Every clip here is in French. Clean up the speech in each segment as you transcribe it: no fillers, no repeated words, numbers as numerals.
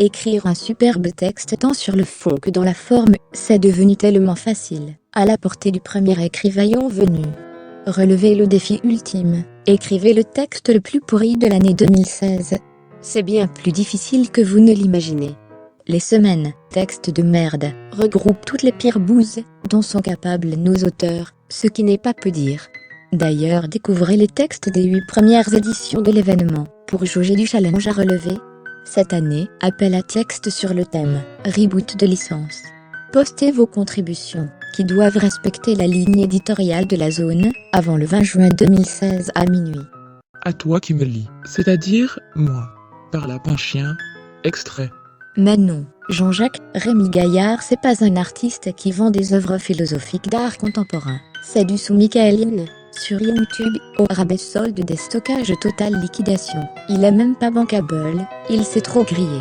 Écrire un superbe texte tant sur le fond que dans la forme, c'est devenu tellement facile, à la portée du premier écrivaillon venu. Relevez le défi ultime, écrivez le texte le plus pourri de l'année 2016. C'est bien plus difficile que vous ne l'imaginez. Les semaines, textes de merde, regroupent toutes les pires bouses dont sont capables nos auteurs, ce qui n'est pas peu dire. D'ailleurs, découvrez les textes des 8 premières éditions de l'événement, pour jauger du challenge à relever. Cette année, appel à texte sur le thème « Reboot de licence ». Postez vos contributions, qui doivent respecter la ligne éditoriale de la zone, avant le 20 juin 2016 à minuit. À toi qui me lis, c'est-à-dire moi. Par Lapin Chien, extrait. Mais non, Jean-Jacques Rémy Gaillard c'est pas un artiste qui vend des œuvres philosophiques d'art contemporain. C'est du sous-michaéline. Sur YouTube, au rabais solde des stockages total liquidation. Il est même pas bankable, il s'est trop grillé.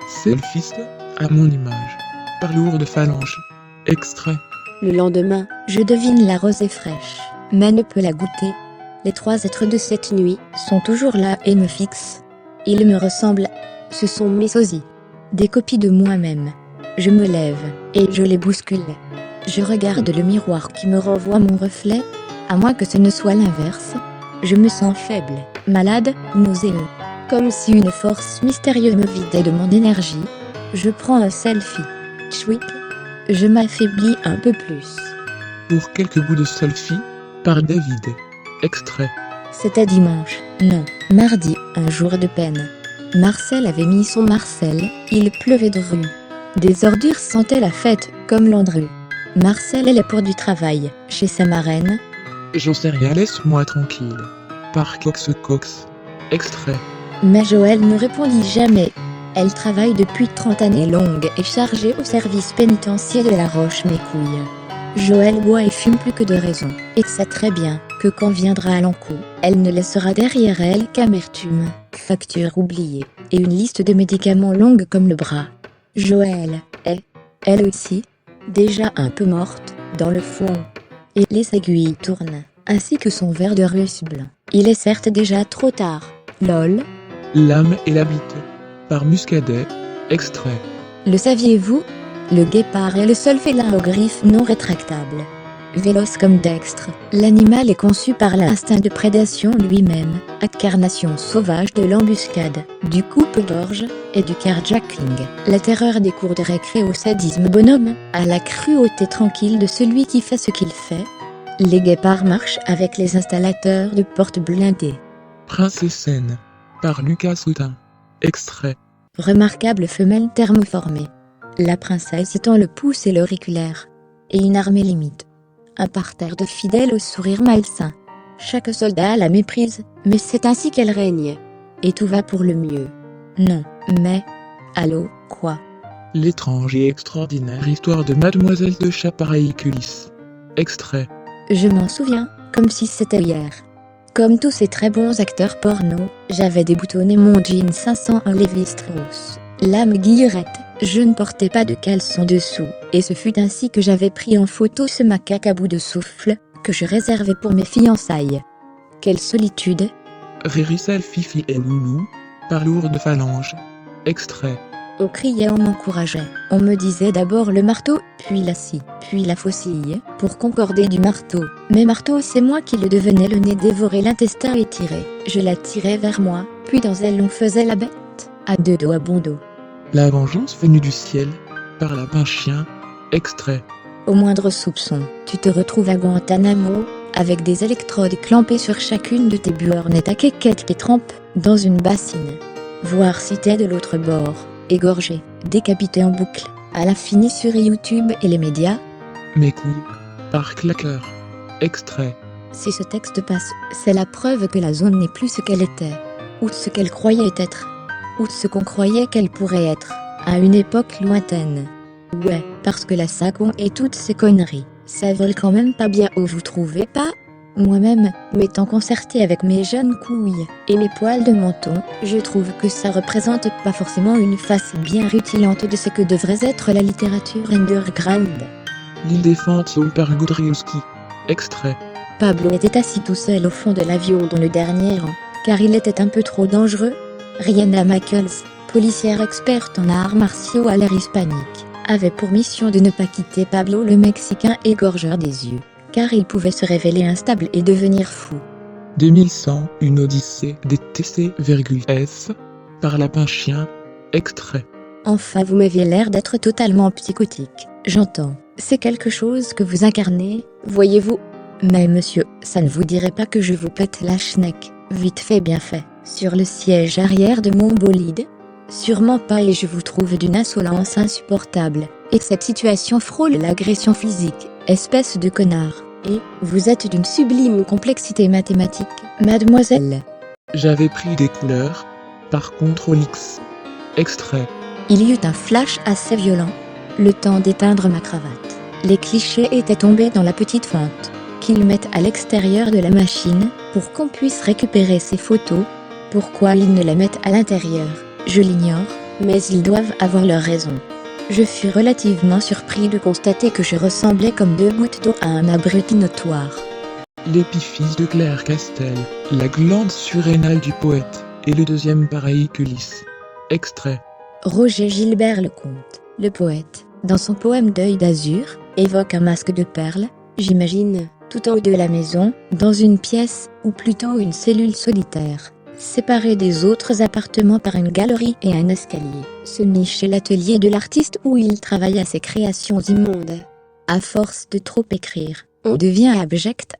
Selfiste, à mon image. Par Lourdes Phalange, extrait. Le lendemain, je devine la rosée fraîche, mais ne peux la goûter. Les 3 êtres de cette nuit sont toujours là et me fixent. Ils me ressemblent. Ce sont mes sosies. Des copies de moi-même. Je me lève, et je les bouscule. Je regarde le miroir qui me renvoie mon reflet. À moins que ce ne soit l'inverse. Je me sens faible, malade, nauséeux. Comme si une force mystérieuse me vidait de mon énergie. Je prends un selfie. Chouic. Je m'affaiblis un peu plus. Pour quelques bouts de selfie, par David, extrait. C'était dimanche, non, mardi, un jour de peine. Marcel avait mis son Marcel, il pleuvait de rue. Des ordures sentaient la fête, comme Landru. Marcel allait pour du travail, chez sa marraine. J'en sais rien, laisse-moi tranquille. Par Cox Cox, extrait. Mais Joël ne répondit jamais. Elle travaille depuis 30 années longues et chargée au service pénitentiaire de la Roche-Mécouille. Joël boit et fume plus que de raison, et sait très bien que quand viendra à l'encoup, elle ne laissera derrière elle qu'amertume, factures oubliées, et une liste de médicaments longue comme le bras. Joël est, elle aussi, déjà un peu morte, dans le fond. Et les aiguilles tournent, ainsi que son verre de russe blanc. Il est certes déjà trop tard. Lol. L'âme et la bite, par Muscadet, extrait. Le saviez-vous? Le guépard est le seul félin aux griffes non rétractables. Véloce comme dextre, l'animal est conçu par l'instinct de prédation lui-même, incarnation sauvage de l'embuscade, du coupe-gorge et du carjacking. La terreur des cours de récré au sadisme bonhomme, à la cruauté tranquille de celui qui fait ce qu'il fait. Les guépards marchent avec les installateurs de portes blindées. Princesse, par Lucas Soutin, extrait. Remarquable femelle thermoformée. La princesse étend le pouce et l'auriculaire. Et une armée limite. Un parterre de fidèles au sourire malsain. Chaque soldat la méprise, mais c'est ainsi qu'elle règne. Et tout va pour le mieux. Non, mais... Allô, quoi? L'étrange et extraordinaire histoire de Mademoiselle de Chapareilles-Culisse. Extrait. Je m'en souviens, comme si c'était hier. Comme tous ces très bons acteurs porno, j'avais déboutonné mon jean 501 Lévi-Strauss. L'âme guillerette, je ne portais pas de caleçon dessous, et ce fut ainsi que j'avais pris en photo ce macaque à bout de souffle, que je réservais pour mes fiançailles. Quelle solitude! Rérissel Fifi et Loulou, par Lourdes Phalange. Extrait. On criait, on m'encourageait. On me disait d'abord le marteau, puis la scie, puis la faucille, pour concorder du marteau. Mais marteau, c'est moi qui le devenais, le nez dévoré, l'intestin étiré. Je la tirais vers moi, puis dans elle on faisait la bête, à 2 dos à bon dos. La vengeance venue du ciel, par Lapin Chien. Extrait. Au moindre soupçon, tu te retrouves à Guantanamo, avec des électrodes clampées sur chacune de tes burnettes à quéquette qui trempent dans une bassine. Voir si t'es de l'autre bord. Égorgé, décapité en boucle, à l'infini sur YouTube et les médias. Mes couilles, par Claqueur. Extrait. Si ce texte passe, c'est la preuve que la zone n'est plus ce qu'elle était, ou ce qu'elle croyait être, ou ce qu'on croyait qu'elle pourrait être, à une époque lointaine. Ouais, parce que la Sacon et toutes ces conneries, ça vole quand même pas bien, où vous trouvez pas? Moi-même, m'étant concertée avec mes jeunes couilles et mes poils de menton, je trouve que ça représente pas forcément une face bien rutilante de ce que devrait être la littérature underground. L'île des fantômes par Goudriowski. Extrait. Pablo était assis tout seul au fond de l'avion dans le dernier rang, car il était un peu trop dangereux. Rihanna Michaels, policière experte en arts martiaux à l'air hispanique, avait pour mission de ne pas quitter Pablo le Mexicain égorgeur des yeux, car il pouvait se révéler instable et devenir fou. 2100, une odyssée des TC,S, par Lapin Chien, extrait. Enfin, vous m'aviez l'air d'être totalement psychotique, j'entends. C'est quelque chose que vous incarnez, voyez-vous. Mais monsieur, ça ne vous dirait pas que je vous pète la schneck, vite fait bien fait, sur le siège arrière de mon bolide? Sûrement pas, et je vous trouve d'une insolence insupportable, et cette situation frôle l'agression physique, espèce de connard. Et vous êtes d'une sublime complexité mathématique, mademoiselle. J'avais pris des couleurs, par CTRL X. Extrait. Il y eut un flash assez violent. Le temps d'éteindre ma cravate. Les clichés étaient tombés dans la petite fente qu'ils mettent à l'extérieur de la machine pour qu'on puisse récupérer ces photos. Pourquoi ils ne les mettent à l'intérieur, je l'ignore, mais ils doivent avoir leur raison. Je fus relativement surpris de constater que je ressemblais comme deux gouttes d'eau à un abruti notoire. L'épiphyse de Claire Castel, la glande surrénale du poète, et le deuxième pareil que lisse. Extrait. Roger Gilbert Lecomte, le poète, dans son poème Deuil d'azur, évoque un masque de perles, j'imagine, tout en haut de la maison, dans une pièce, ou plutôt une cellule solitaire, séparée des autres appartements par une galerie et un escalier. Ce niche est l'atelier de l'artiste où il travaille à ses créations immondes. À force de trop écrire, on devient abject